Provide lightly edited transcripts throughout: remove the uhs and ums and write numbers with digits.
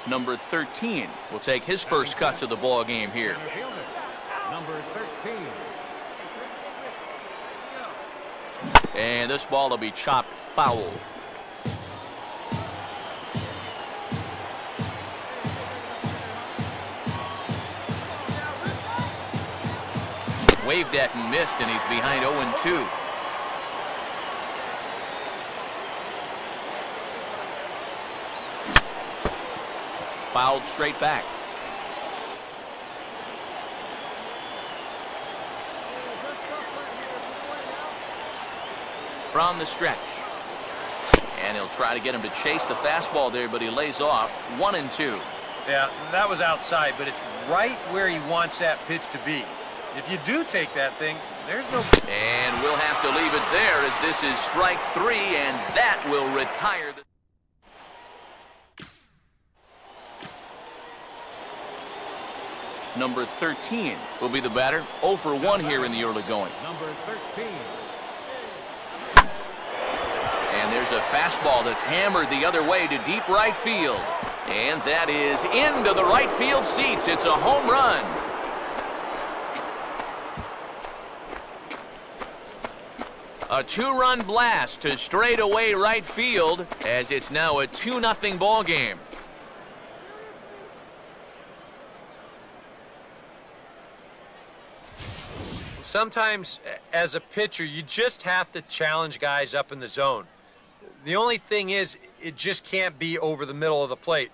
Number 13 will take his first cuts of the ball game here. Number 13. And this ball will be chopped foul. Waved at and missed, and he's behind 0-2. Fouled straight back. From the stretch. And he'll try to get him to chase the fastball there, but he lays off. 1-2. Yeah, that was outside, but it's right where he wants that pitch to be. If you do take that thing, there's no... And we'll have to leave it there as this is strike 3, and that will retire the... Number 13 will be the batter. 0 for 1 here in the early going. Number 13. And there's a fastball that's hammered the other way to deep right field. And that is into the right field seats. It's a home run. A 2-run blast to straightaway right field as it's now a 2-0 ball game. Sometimes, as a pitcher, you just have to challenge guys up in the zone. The only thing is, it just can't be over the middle of the plate.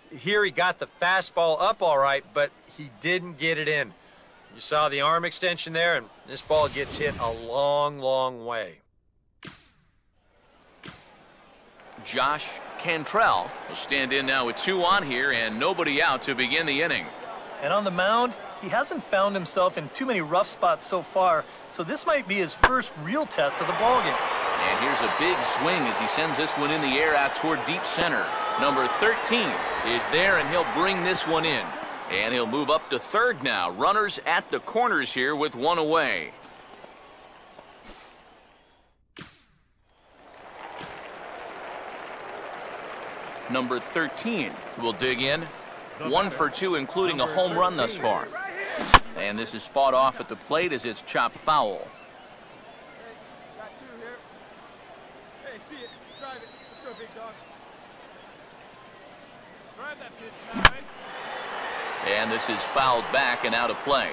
Here he got the fastball up all right, but he didn't get it in. You saw the arm extension there, and this ball gets hit a long, long way. Josh Cantrell will stand in now with 2 on here and nobody out to begin the inning. And on the mound, he hasn't found himself in too many rough spots so far, so this might be his first real test of the ballgame. And here's a big swing as he sends this one in the air out toward deep center. Number 13 is there, and he'll bring this one in. And he'll move up to third now. Runners at the corners here with 1 away. Number 13 will dig in. 1 for 2, including a home run thus far. And this is fought off at the plate as it's chopped foul. Hey, see it. Drive it. Let's go, big dog. Drive that pitch, man. And this is fouled back and out of play.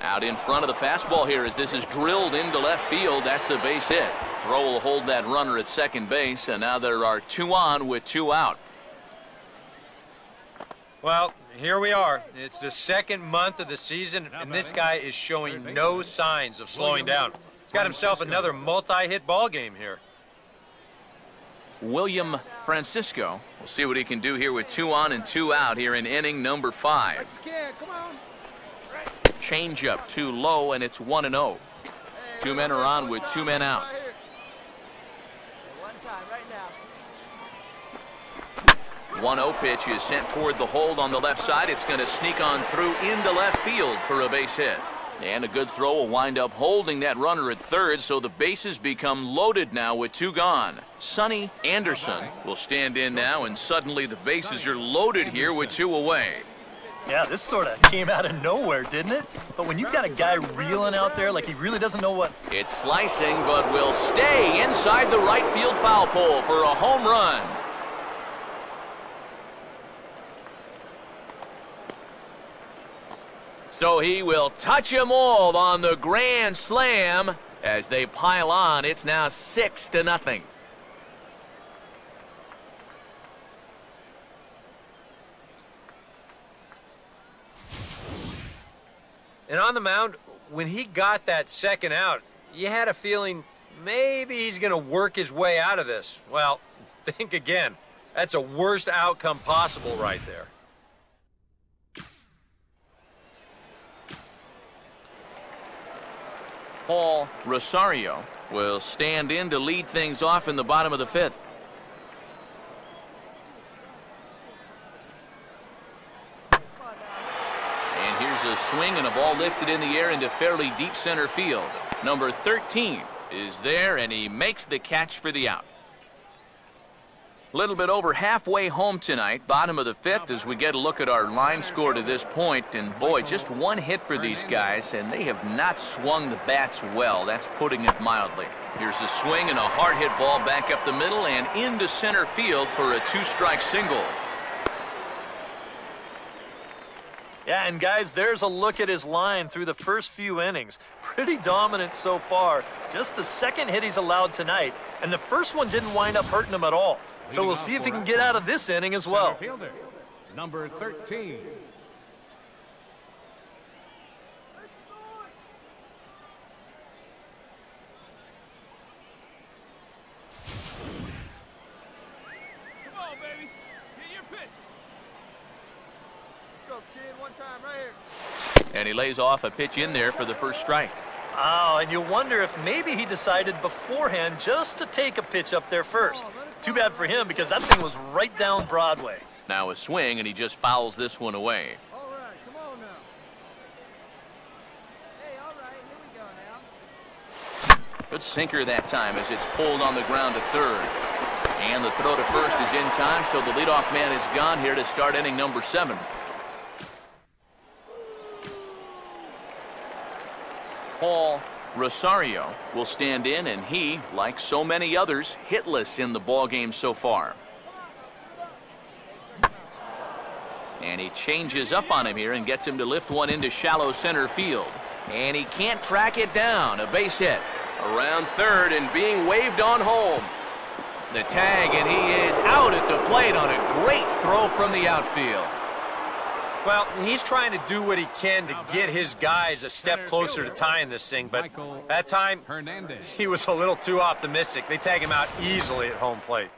Out in front of the fastball here as this is drilled into left field. That's a base hit. Throw will hold that runner at second base, and now there are 2 on with 2 out. Well, here we are. It's the second month of the season, and this guy is showing no signs of slowing down. He's got himself another multi-hit ball game here. William Francisco. We'll see what he can do here with 2 on and 2 out here in inning number 5. Changeup too low, and it's 1-0. 2 men are on with 2 men out. 1-0 pitch is sent toward the hold on the left side. It's going to sneak on through into left field for a base hit. And a good throw will wind up holding that runner at third, so the bases become loaded now with 2 gone. Sonny Anderson will stand in now, and suddenly the bases are loaded here with 2 away. Yeah, this sort of came out of nowhere, didn't it? But when you've got a guy reeling out there like he really doesn't know what... It's slicing, but will stay inside the right field foul pole for a home run. So he will touch them all on the grand slam. As they pile on, it's now 6-0. And on the mound, when he got that second out, you had a feeling maybe he's going to work his way out of this. Well, think again. That's a worst outcome possible right there. Paul Rosario will stand in to lead things off in the bottom of the 5th. And here's a swing and a ball lifted in the air into fairly deep center field. Number 13 is there, and he makes the catch for the out. A little bit over halfway home tonight, bottom of the fifth, as we get a look at our line score to this point. And boy, just one hit for these guys, and they have not swung the bats well. That's putting it mildly. Here's a swing and a hard hit ball back up the middle and into center field for a two-strike single. Yeah, and guys, there's a look at his line through the first few innings. Pretty dominant so far. Just the second hit he's allowed tonight, and the first one didn't wind up hurting him at all. So we'll see if he can get out of this inning as well. Center fielder, number 13. Come on, baby. Get your pitch. Let's go, kid. One time right here. And he lays off a pitch in there for the first strike. Oh, and you wonder if maybe he decided beforehand just to take a pitch up there first. Too bad for him, because that thing was right down Broadway. Now a swing, and he just fouls this one away. All right, come on now. Hey, all right, here we go now. Good sinker that time as it's pulled on the ground to third. And the throw to first is in time, so the leadoff man is gone here to start inning number 7. Paul Rosario will stand in, and he, like so many others, hitless in the ballgame so far. And he changes up on him here and gets him to lift one into shallow center field. And he can't track it down. A base hit around third and being waved on home. The tag, and he is out at the plate on a great throw from the outfield. Well, he's trying to do what he can to get his guys a step closer to tying this thing, but that time, Hernandez. he was a little too optimistic. They tag him out easily at home plate.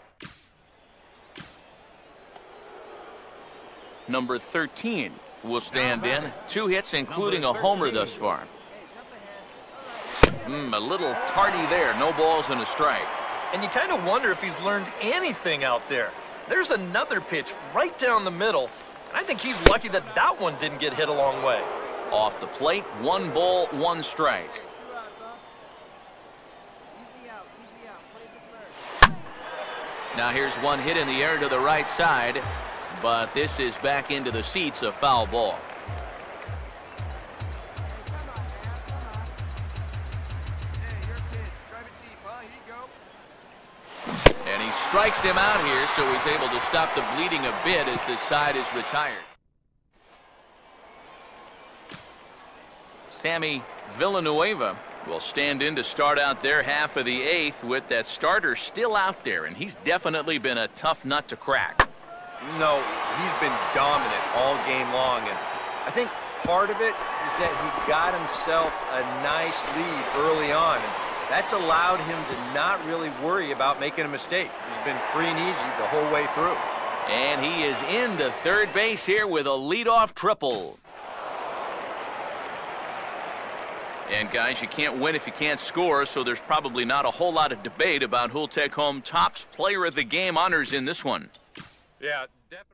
Number 13 will stand in. 2 hits, including a homer thus far. A little tardy there. No balls and a strike. And you kind of wonder if he's learned anything out there. There's another pitch right down the middle. I think he's lucky that that one didn't get hit a long way. Off the plate, 1 ball, 1 strike. Now here's one hit in the air to the right side, but this is back into the seats, a foul ball. And he strikes him out here, so he's able to stop the bleeding a bit as this side is retired. Sammy Villanueva will stand in to start out their half of the 8th with that starter still out there, and he's definitely been a tough nut to crack. No, he's been dominant all game long, and I think part of it is that he got himself a nice lead early on, and that's allowed him to not really worry about making a mistake. He's been free and easy the whole way through. And he is into third base here with a leadoff triple. And guys, you can't win if you can't score, so there's probably not a whole lot of debate about who'll take home Topps Player of the Game honors in this one. Yeah, definitely.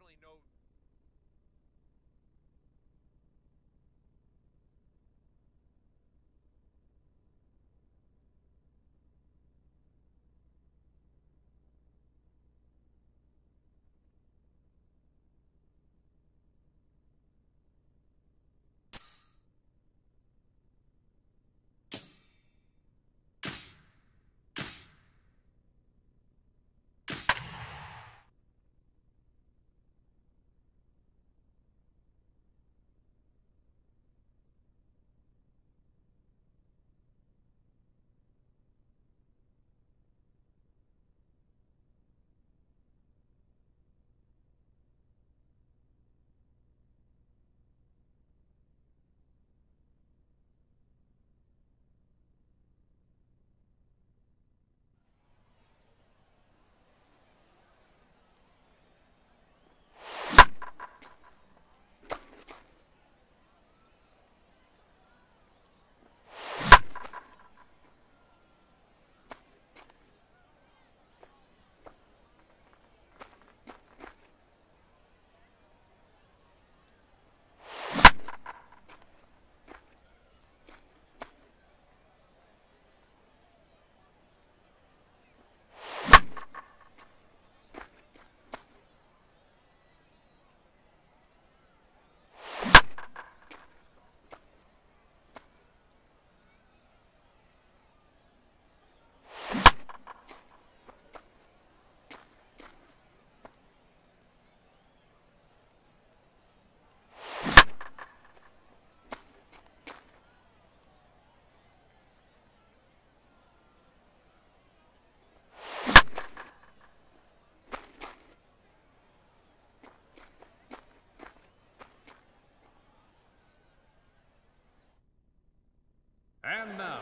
And now,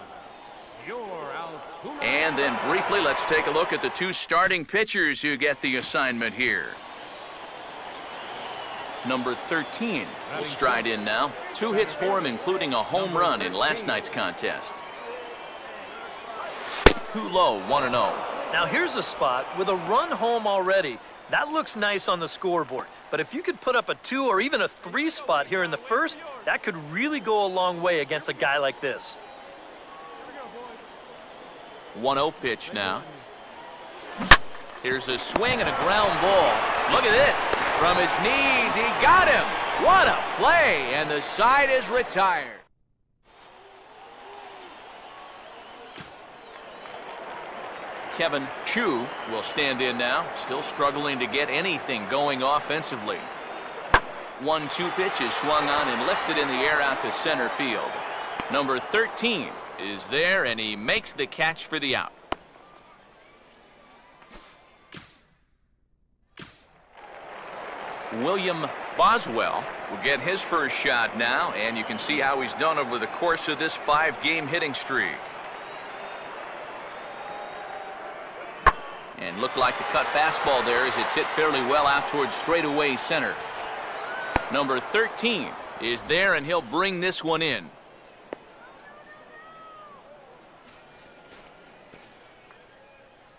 your Altoona. And then briefly, let's take a look at the two starting pitchers who get the assignment here. Number 13 will stride in now. 2 hits for him, including a home run in last night's contest. Too low, 1-0. Now here's a spot with a run home already. That looks nice on the scoreboard. But if you could put up a 2 or even a 3 spot here in the first, that could really go a long way against a guy like this. 1-0 pitch now. Here's a swing and a ground ball. Look at this. From his knees, he got him. What a play, and the side is retired. Kevin Chu will stand in now, still struggling to get anything going offensively. 1-2 pitch is swung on and lifted in the air out to center field. Number 13 is there, and he makes the catch for the out. William Boswell will get his first shot now, and you can see how he's done over the course of this 5-game hitting streak. And looked like the cut fastball there as it's hit fairly well out towards straightaway center. Number 13 is there, and he'll bring this one in.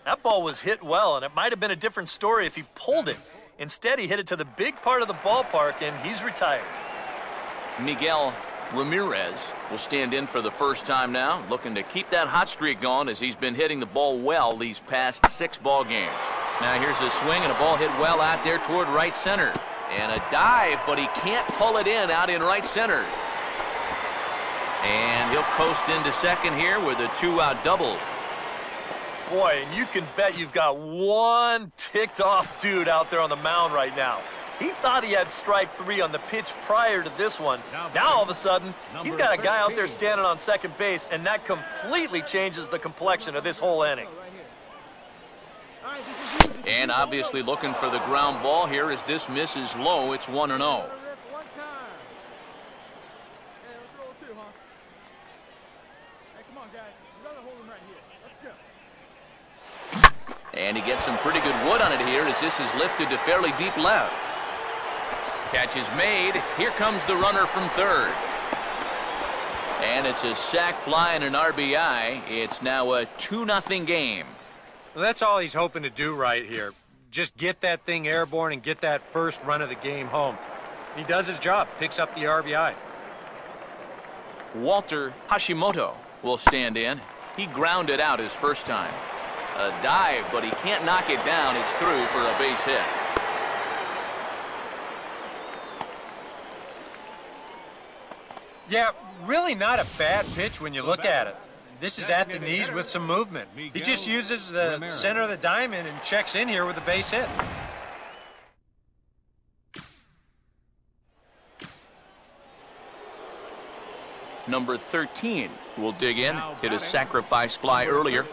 That ball was hit well, and it might have been a different story if he pulled it. Instead, he hit it to the big part of the ballpark, and he's retired. Miguel Ramirez will stand in for the first time now, looking to keep that hot streak going as he's been hitting the ball well these past 6 ball games. Now here's a swing and a ball hit well out there toward right center. And a dive, but he can't pull it in out in right center. And he'll coast into second here with a 2-out double. Boy, and you can bet you've got one ticked-off dude out there on the mound right now. He thought he had strike 3 on the pitch prior to this one. Now, all of a sudden, he's got a guy out there standing on second base, and that completely changes the complexion of this whole inning. And obviously looking for the ground ball here as this misses low. It's 1-0. And he gets some pretty good wood on it here as this is lifted to fairly deep left. Catch is made. Here comes the runner from third. And it's a sac fly and an RBI. It's now a 2-0 game. Well, that's all he's hoping to do right here. Just get that thing airborne and get that first run of the game home. He does his job, picks up the RBI. Walter Hashimoto will stand in. He grounded out his first time. A dive, but he can't knock it down. It's through for a base hit. Yeah, really not a bad pitch when you look at it. This is at the knees with some movement. He just uses the center of the diamond and checks in here with a base hit. Number 13 will dig in. Hit a sacrifice fly earlier.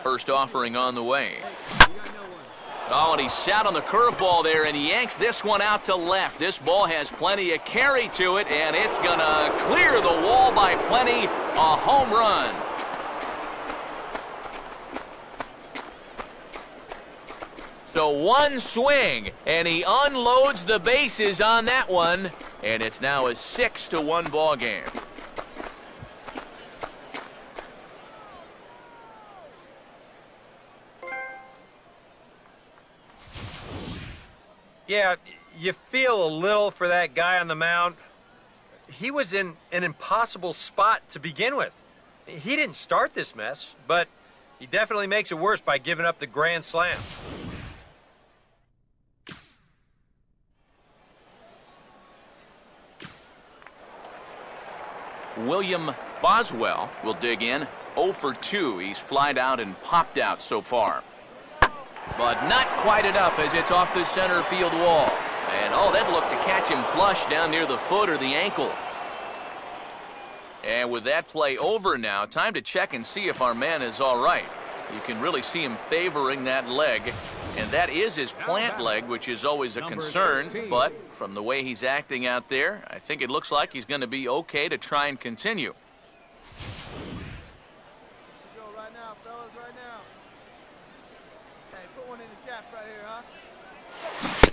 First offering on the way. Oh, and he sat on the curveball there, and he yanks this one out to left. This ball has plenty of carry to it, and it's going to clear the wall by plenty. A home run. So one swing, and he unloads the bases on that one, and it's now a 6-1 ball game. Yeah, you feel a little for that guy on the mound. He was in an impossible spot to begin with. He didn't start this mess, but he definitely makes it worse by giving up the grand slam. William Boswell will dig in. 0 for 2. He's flied out and popped out so far. But not quite enough as it's off the center field wall. And oh, that looked to catch him flush down near the foot or the ankle. And with that play over now, time to check and see if our man is all right. You can really see him favoring that leg. And that is his plant leg, which is always a concern. But from the way he's acting out there, I think it looks like he's going to be okay to try and continue. Go right now, fellas, right now. Hey, put one in the gap right here, huh?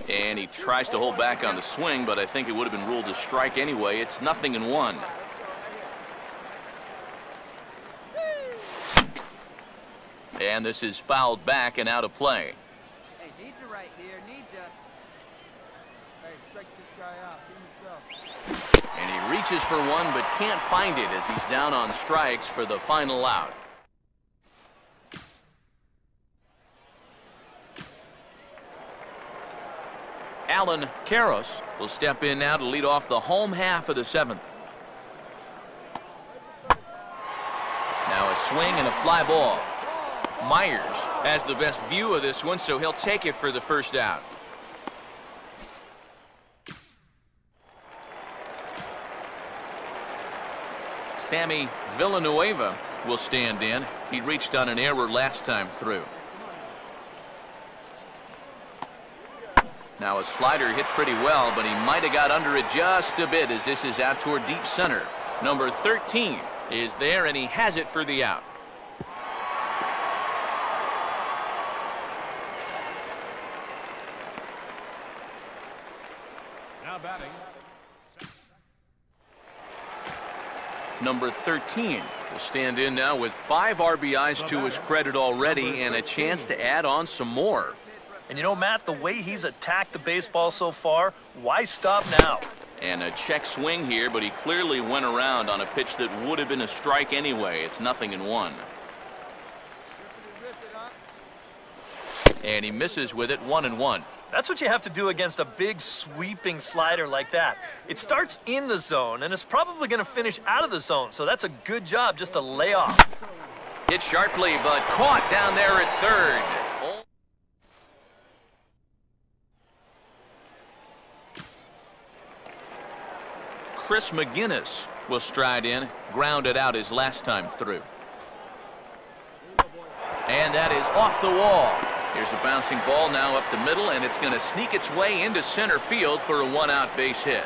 And he tries to hold back on the swing, but I think it would have been ruled a strike anyway. It's 0-1. And this is fouled back and out of play. Hey, need you right here, need you. Hey, strike this guy out, be yourself. And he reaches for one, but can't find it as he's down on strikes for the final out. Alan Karros will step in now to lead off the home half of the 7th. Now a swing and a fly ball. Myers has the best view of this one, so he'll take it for the first out. Sammy Villanueva will stand in. He reached on an error last time through. Now a slider hit pretty well, but he might have got under it just a bit as this is out toward deep center. Number 13 is there, and he has it for the out. Now batting. Number 13 will stand in now with 5 RBIs to his credit already and a chance to add on some more. And you know, Matt, the way he's attacked the baseball so far, why stop now? And a check swing here, but he clearly went around on a pitch that would have been a strike anyway. It's 0-1. And he misses with it, 1-1. That's what you have to do against a big sweeping slider like that. It starts in the zone, and it's probably going to finish out of the zone, so that's a good job just to lay off. Hit sharply, but caught down there at third. Chris McGinnis will stride in, grounded out his last time through. And that is off the wall. Here's a bouncing ball now up the middle, and it's going to sneak its way into center field for a 1-out base hit.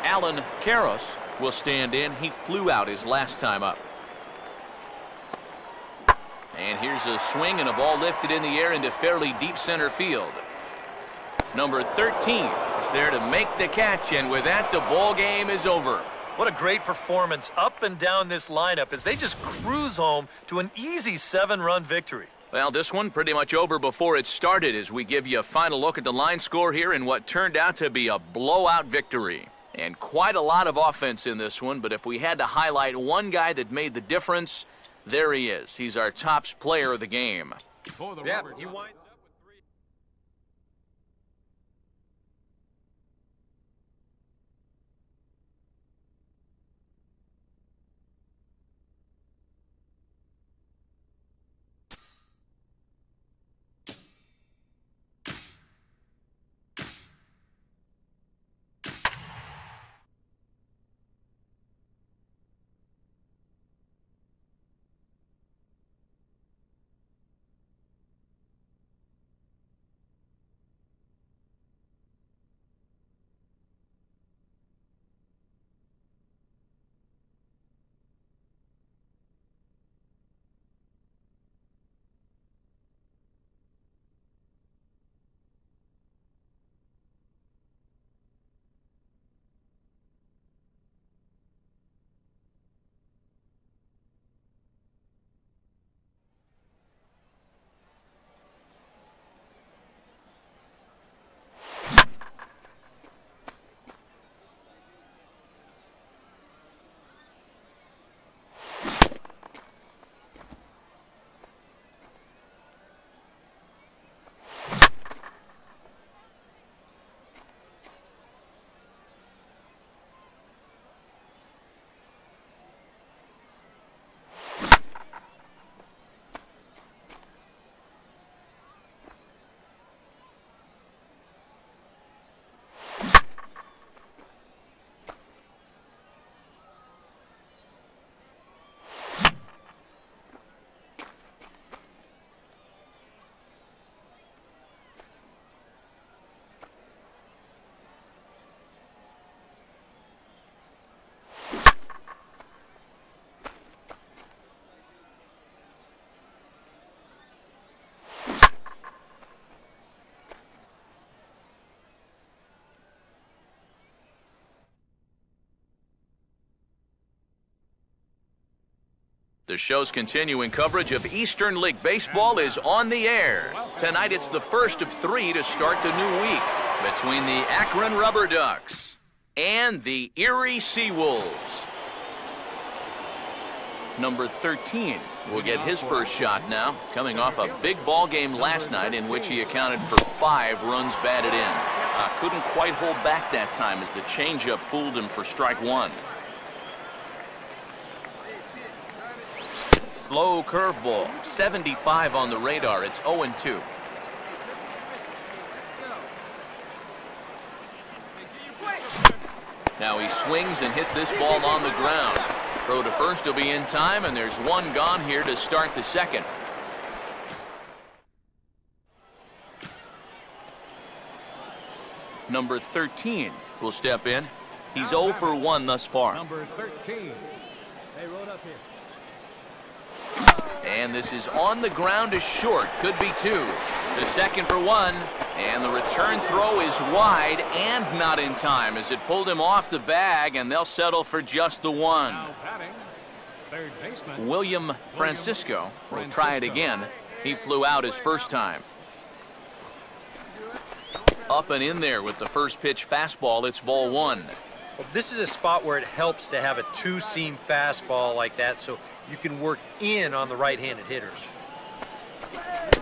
Alan Karros will stand in. He flew out his last time up. And here's a swing and a ball lifted in the air into fairly deep center field. Number 13 is there to make the catch, and with that, the ball game is over. What a great performance up and down this lineup as they just cruise home to an easy 7-run victory. Well, this one pretty much over before it started as we give you a final look at the line score here in what turned out to be a blowout victory. And quite a lot of offense in this one, but if we had to highlight one guy that made the difference, there he is. He's our top player of the game. Yeah, he winds The show's continuing coverage of Eastern League Baseball is on the air. Tonight it's the first of 3 to start the new week between the Akron Rubber Ducks and the Erie Seawolves. Number 13 will get his first shot now, coming off a big ball game last night in which he accounted for 5 runs batted in. Couldn't quite hold back that time as the changeup fooled him for strike 1. Slow curveball, 75 on the radar. It's 0-2. Now he swings and hits this ball on the ground. Throw to first will be in time, and there's 1 gone here to start the second. Number 13 will step in. He's 0 for 1 thus far. Number 13. Hey, roll up here. And this is on the ground to short. Could be 2. The second for 1. And the return throw is wide and not in time as it pulled him off the bag, and they'll settle for just the 1. Now batting, third baseman William Francisco will try it again. He flew out his first time. Up and in there with the first pitch fastball. It's ball 1. Well, this is a spot where it helps to have a 2-seam fastball like that so you can work in on the right-handed hitters.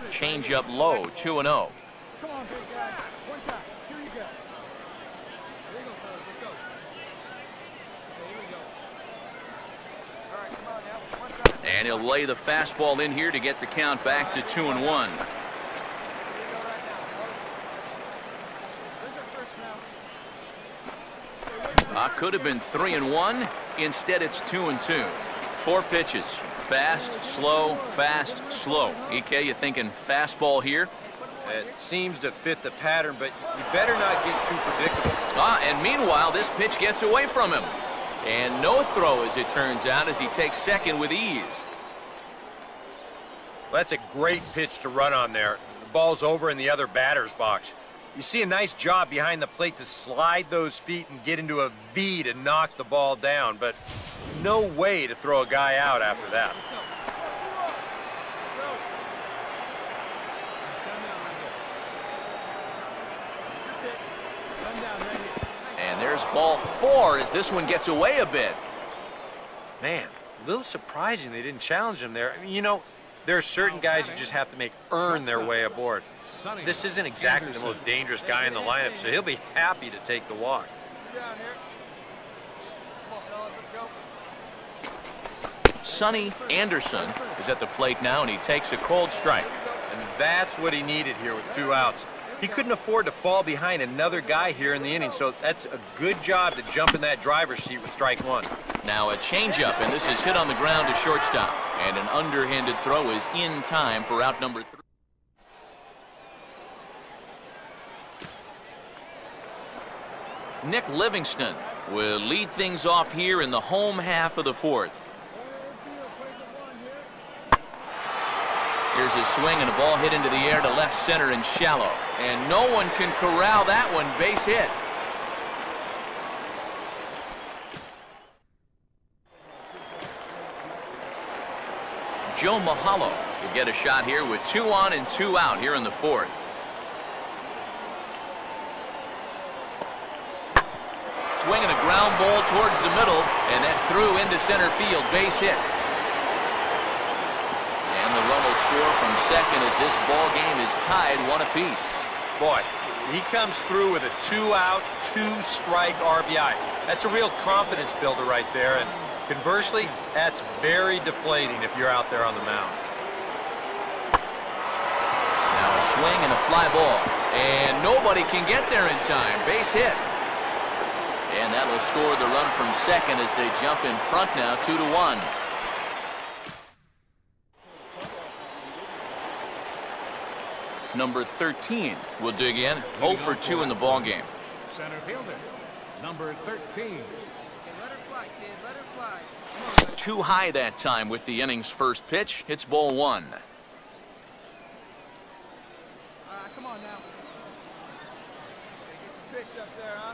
Change up low, 2-0. Come on, big guy. One time. Here you go. There you go, fellas. Let's go. Okay, here we go. All right, come on now. One time. And he'll lay the fastball in here to get the count back to 2-1. Could have been 3-1. Instead, it's 2-2. 4 pitches. Fast, slow, fast, slow. EK, you thinking fastball here? It seems to fit the pattern, but you better not get too predictable. And meanwhile, this pitch gets away from him. And no throw, as it turns out, as he takes second with ease. Well, that's a great pitch to run on there. The ball's over in the other batter's box. You see a nice job behind the plate to slide those feet and get into a V to knock the ball down, but no way to throw a guy out after that. And there's ball 4 as this one gets away a bit. Man, a little surprising they didn't challenge him there. I mean, you know, there are certain guys you just have to earn their way aboard. This isn't exactly the most dangerous guy in the lineup, so he'll be happy to take the walk. Down here. Come on, fellas. Let's go. Sonny Anderson is at the plate now, and he takes a cold strike. And that's what he needed here with 2 outs. He couldn't afford to fall behind another guy here in the inning, so that's a good job to jump in that driver's seat with strike 1. Now a changeup, and this is hit on the ground to shortstop. And an underhanded throw is in time for out number 3. Nick Livingston will lead things off here in the home half of the 4th. Here's a swing and a ball hit into the air to left center and shallow. And no one can corral that one. Base hit. Joe Mahalo will get a shot here with 2 on and 2 out here in the 4th. Swinging a ground ball towards the middle, and that's through into center field. Base hit. And the run will score from second as this ball game is tied 1 apiece. Boy, he comes through with a 2-out, 2-strike RBI. That's a real confidence builder right there, and conversely, that's very deflating if you're out there on the mound. Now a swing and a fly ball, and nobody can get there in time. Base hit. And that'll score the run from second as they jump in front now, 2-1. Number 13 will dig in, 0 for 2 in the ball game. Center fielder, number 13. Let her fly, kid. Let her fly. Too high that time with the inning's first pitch. It's ball 1. All right, come on now. Okay, get some pitch up there, huh?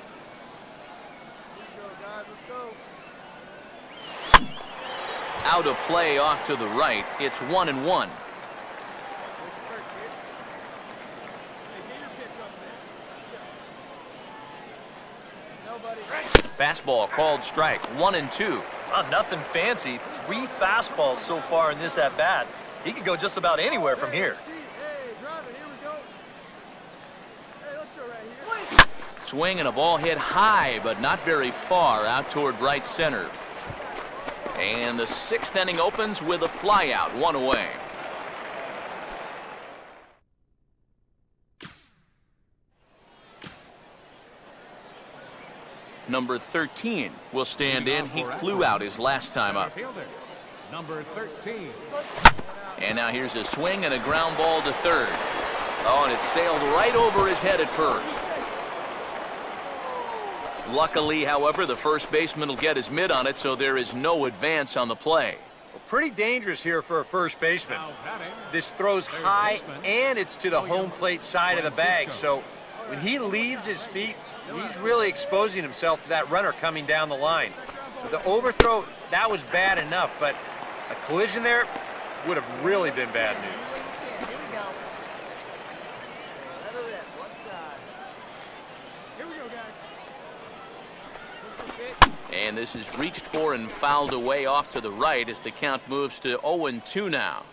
Here we go, guys. Let's go. out of play off to the right. It's 1-1. Fastball called strike. 1-2. Nothing fancy. 3 fastballs so far in this at-bat. He could go just about anywhere from here. Swing and a ball hit high, but not very far out toward right center. And the 6th inning opens with a flyout, 1 away. Number 13 will stand in. He flew out his last time up. Number 13. And now here's a swing and a ground ball to third. Oh, and it sailed right over his head at first. Luckily, however, the first baseman will get his mitt on it, so there is no advance on the play. Well, pretty dangerous here for a first baseman. This throws high, and it's to the home plate side of the bag, so when he leaves his feet, he's really exposing himself to that runner coming down the line. But the overthrow, that was bad enough, but a collision there would have really been bad news. And this is reached for and fouled away off to the right as the count moves to 0-2 now.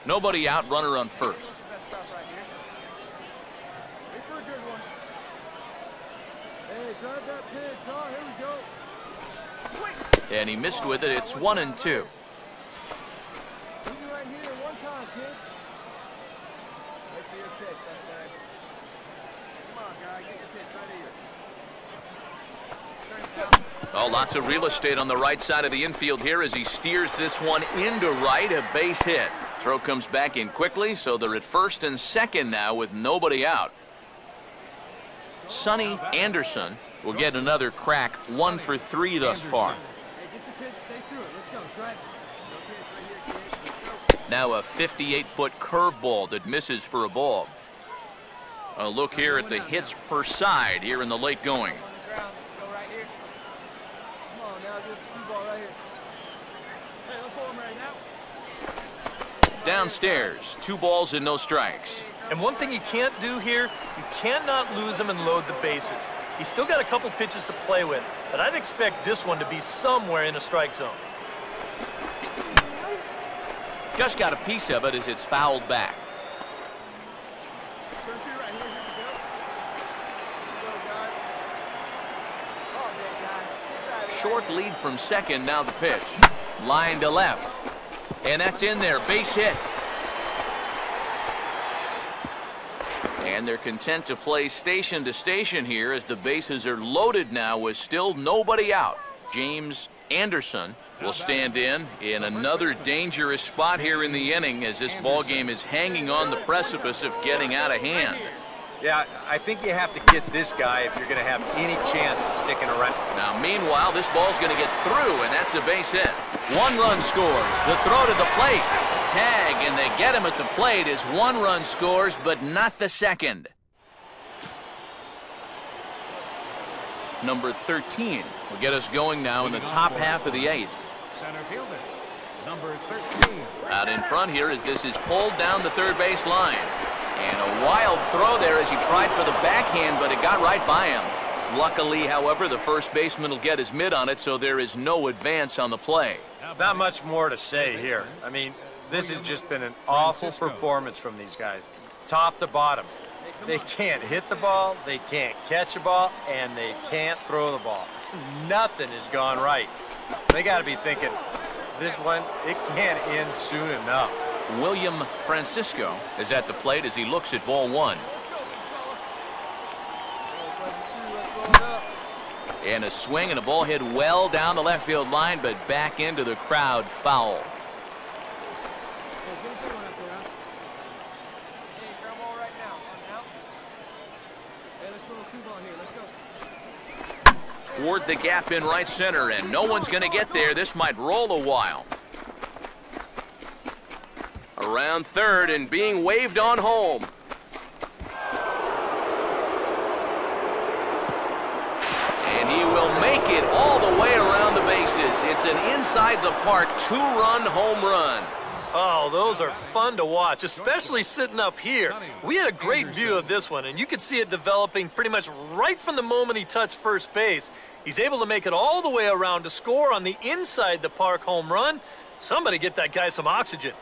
Nobody out, runner on first. And he missed with it. It's 1-2. Oh, lots of real estate on the right side of the infield here as he steers this one into right, a base hit. Throw comes back in quickly, so they're at first and second now with nobody out. Sonny Anderson will get another crack, 1 for 3 thus far. Now a 58-foot curveball that misses for a ball. A look here at the hits per side here in the late going. Downstairs, 2 balls and no strikes. And one thing you can't do here, you cannot lose him and load the bases. He's still got a couple pitches to play with, but I'd expect this one to be somewhere in a strike zone. Just got a piece of it as it's fouled back. Short lead from second, now the pitch. Line to left. And that's in there, base hit. And they're content to play station to station here as the bases are loaded now with still nobody out. James Anderson will stand in another dangerous spot here in the inning as this ball game is hanging on the precipice of getting out of hand. Yeah, I think you have to get this guy if you're going to have any chance of sticking around. Now, meanwhile, this ball's going to get through, and that's a base hit. 1 run scores. The throw to the plate. Tag, and they get him at the plate as 1 run scores, but not the second. Number 13 will get us going now in the top half of the 8th. Center fielder, number 13. Out in front here as this is pulled down the third base line. And a wild throw there as he tried for the backhand, but it got right by him. Luckily, however, the first baseman will get his mitt on it, so there is no advance on the play. Not much more to say here. I mean, this has just been an awful performance from these guys, top to bottom. They can't hit the ball, they can't catch the ball, and they can't throw the ball. Nothing has gone right. They got to be thinking, this one, it can't end soon enough. William Francisco is at the plate as he looks at ball 1. And a swing and a ball hit well down the left field line, but back into the crowd, foul. Toward the gap in right center, and no one's going to get there. This might roll a while. Around third and being waved on home. And he will make it all the way around the bases It's an inside-the-park two-run home run. Oh, those are fun to watch, especially sitting up here. We had a great view of this one, and you could see it developing pretty much right from the moment he touched first base. He's able to make it all the way around to score on the inside-the-park home run. Somebody get that guy some oxygen.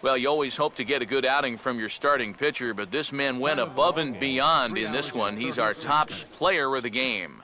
Well, you always hope to get a good outing from your starting pitcher, but this man went above and beyond in this one. He's our top player of the game.